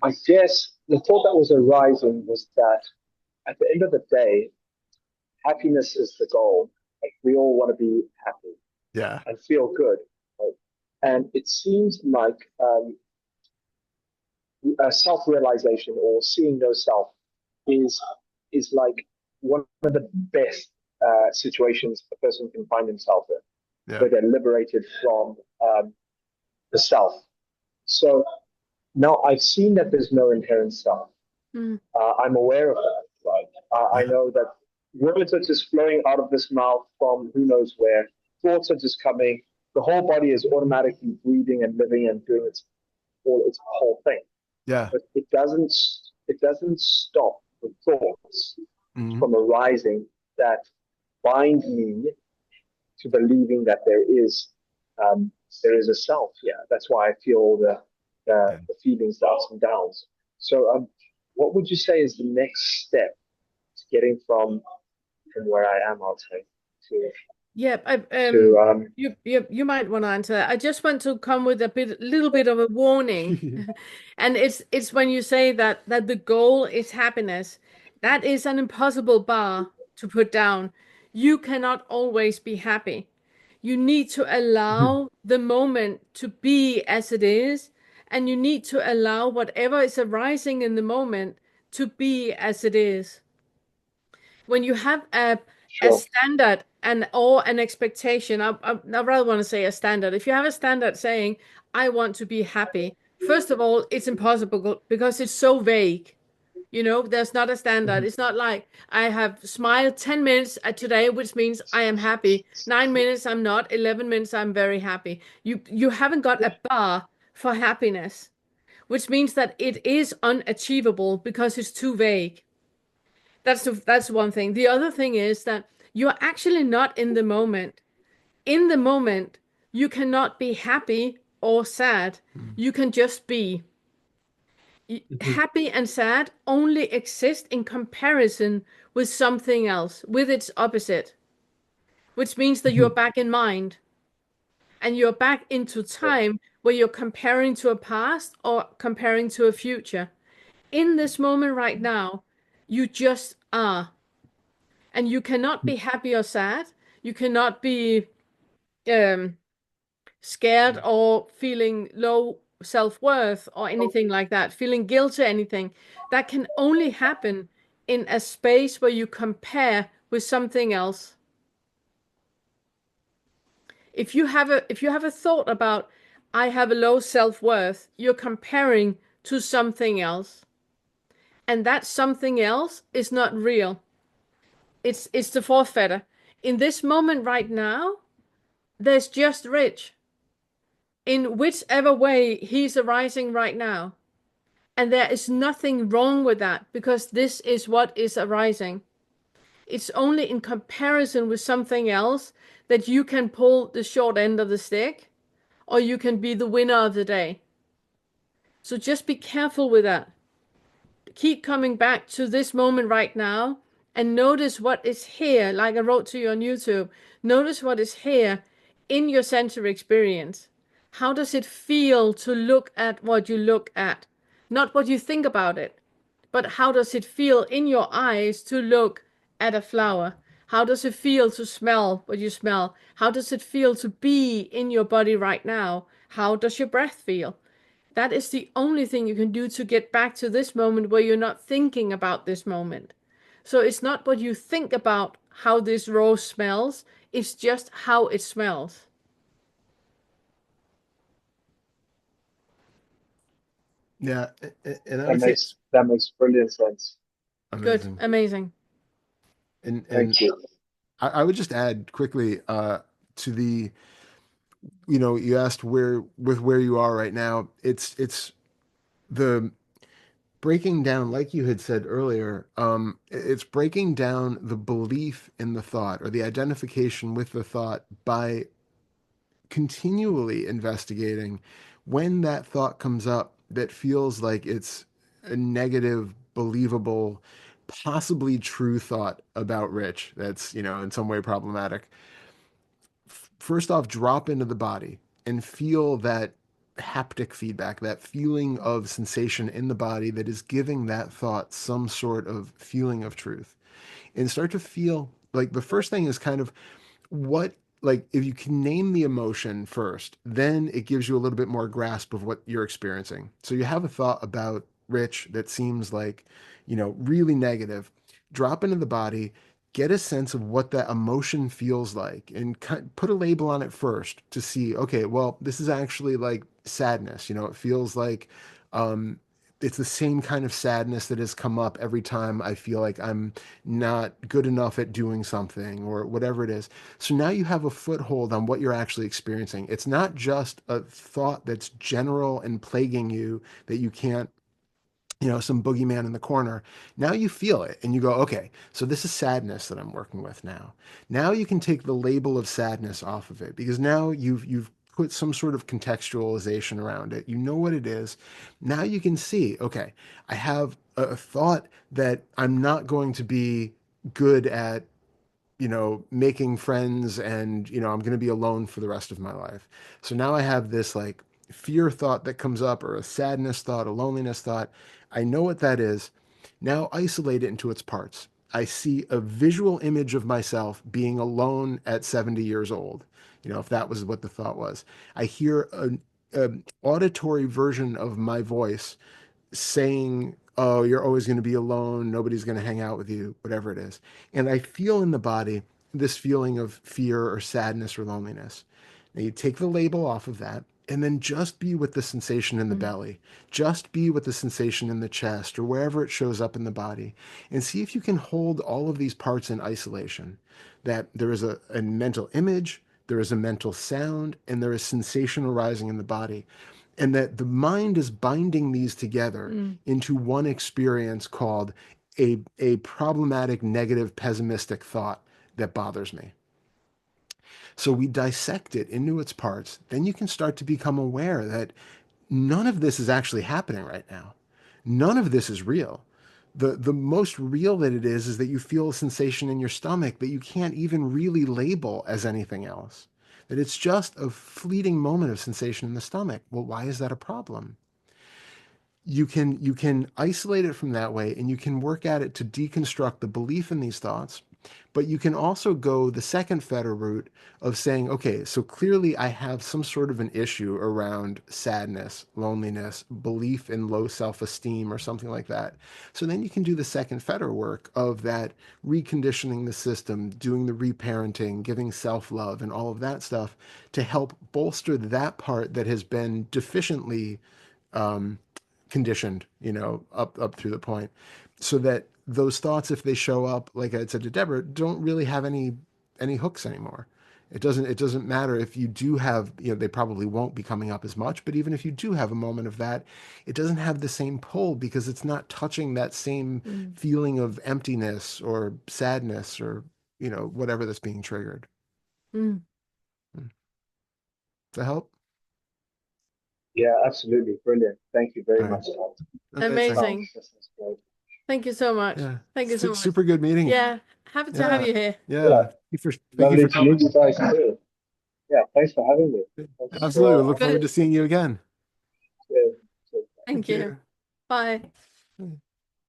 I guess the thought that was arising was that at the end of the day, happiness is the goal. Like we all want to be happy Yeah. and feel good. Right? And it seems like self-realization or seeing no self is is like one of the best situations a person can find himself in, Yeah. where they're liberated from the self. So now I've seen that there's no inherent self. Mm. I'm aware of that. Right? I Yeah. know that words are just flowing out of this mouth from who knows where. Thoughts are just coming. The whole body is automatically breathing and living and doing its whole thing. Yeah. But it doesn't stop the thoughts Hmm. from arising that bind me to believing that there is a self. Yeah, that's why I feel the, Yeah. the feelings, the ups and downs. So, what would you say is the next step to getting from where I am, I'll say, to Yeah, to you might want to answer that. I just want to come with little bit of a warning, and it's when you say that the goal is happiness, that is an impossible bar to put down. You cannot always be happy. You need to allow the moment to be as it is, and you need to allow whatever is arising in the moment to be as it is. When you have a sure. standard and or an expectation, I rather want to say a standard. If you have a standard saying, I want to be happy, first of all, it's impossible because it's so vague. You know, there's not a standard. Mhm. It's not like I have smiled 10 minutes today, which means I am happy. 9 minutes I'm not, 11 minutes I'm very happy. You haven't got a bar for happiness, which means that it is unachievable because it's too vague. That's one thing. The other thing is that you're actually not in the moment. In the moment, you cannot be happy or sad. You can just be. Mhm. Happy and sad only exist in comparison with something else, with its opposite, which means that you're Mhm. back in mind and you're back into Yeah. time where you're comparing to a past or comparing to a future. In this moment right now, you just are. And you cannot be happy or sad. You cannot be um, scared or feeling low self-worth or anything like that, feeling guilty or anything. That can only happen in a space where you compare with something else. If you have a thought about I have a low self-worth, you're comparing to something else. And that something else is not real. It's the fourth fetter. In this moment right now, there's just Rich in whichever way he's arising right now. And there is nothing wrong with that because this is what is arising. It's only in comparison with something else that you can pull the short end of the stick or you can be the winner of the day. So just be careful with that. Keep coming back to this moment right now and notice what is here, like I wrote to you on YouTube. Notice what is here in your sensory experience. How does it feel to look at what you look at? Not what you think about it, but how does it feel in your eyes to look at a flower? How does it feel to smell what you smell? How does it feel to be in your body right now? How does your breath feel? That is the only thing you can do to get back to this moment where you're not thinking about this moment. So it's not what you think about how this rose smells, it's just how it smells. Yeah. And I That would say makes that makes brilliant sense. Good, amazing. amazing. And Thank you. I would just add quickly to the, you asked where you are right now. It's the breaking down, like you had said earlier, it's breaking down the belief in the thought or the identification with the thought by continually investigating when that thought comes up that feels like it's a negative, believable, possibly true thought about Rich that's, in some way problematic. First off, drop into the body and feel that haptic feedback, that feeling of sensation in the body that is giving that thought some sort of feeling of truth. And start to feel like the first thing is kind of what, like, if you can name the emotion first, then it gives you a little bit more grasp of what you're experiencing. So you have a thought about Rich that seems like, really negative. Drop into the body, get a sense of what that emotion feels like, and put a label on it first to see, okay, well, this is actually like sadness. It feels like, um, it's the same kind of sadness that has come up every time I feel like I'm not good enough at doing something or whatever it is. So now you have a foothold on what you're actually experiencing. It's not just a thought that's general and plaguing you that you can't, some boogeyman in the corner. Now you feel it and you go, okay, so this is sadness that I'm working with now. Now you can take the label of sadness off of it because now you've put some sort of contextualization around it. You know what it is. Now you can see, okay, I have a thought that I'm not going to be good at, making friends, and, I'm going to be alone for the rest of my life. So now I have this like fear thought that comes up, or a sadness thought, a loneliness thought. I know what that is. Now isolate it into its parts. I see a visual image of myself being alone at 70 years old. If that was what the thought was. I hear an auditory version of my voice saying, oh, you're always going to be alone, nobody's going to hang out with you, whatever it is. And I feel in the body this feeling of fear or sadness or loneliness. Now you take the label off of that and then just be with the sensation in the belly. Just be with the sensation in the chest or wherever it shows up in the body, and see if you can hold all of these parts in isolation. That there is a mental image, there is a mental sound, and there is sensation arising in the body, and that the mind is binding these together into one experience called a problematic, negative, pessimistic thought that bothers me. So we dissect it into its parts. Then you can start to become aware that none of this is actually happening right now. None of this is real. The most real that it is that you feel a sensation in your stomach that you can't even really label as anything else. That it's just a fleeting moment of sensation in the stomach. Well, why is that a problem? You can isolate it from that way, and you can work at it to deconstruct the belief in these thoughts. But you can also go the second feta route of saying, okay, so clearly I have some sort of an issue around sadness, loneliness, belief in low self-esteem or something like that. So then you can do the second feta work of that, reconditioning the system, doing the reparenting, giving self-love and all of that stuff to help bolster that part that has been deficiently um, conditioned, up through the point, so that those thoughts, if they show up, like I said to Deborah, don't really have any hooks anymore. It doesn't matter if you do have, they probably won't be coming up as much, but even if you do have a moment of that, it doesn't have the same pull because it's not touching that same feeling of emptiness or sadness or, whatever that's being triggered. Mm. Does that help? Yeah, absolutely. Brilliant. Thank you very All right. much, Todd. Amazing. This is great. Thank you so much. Yeah. Thank you so much. Super good meeting. Yeah. Happy to have you here. Yeah. Thank you for Lovely to coming. meet you guys too. Yeah, thanks for having me. Thanks Absolutely. We for, look forward to seeing you again. uh, Thank you. Bye.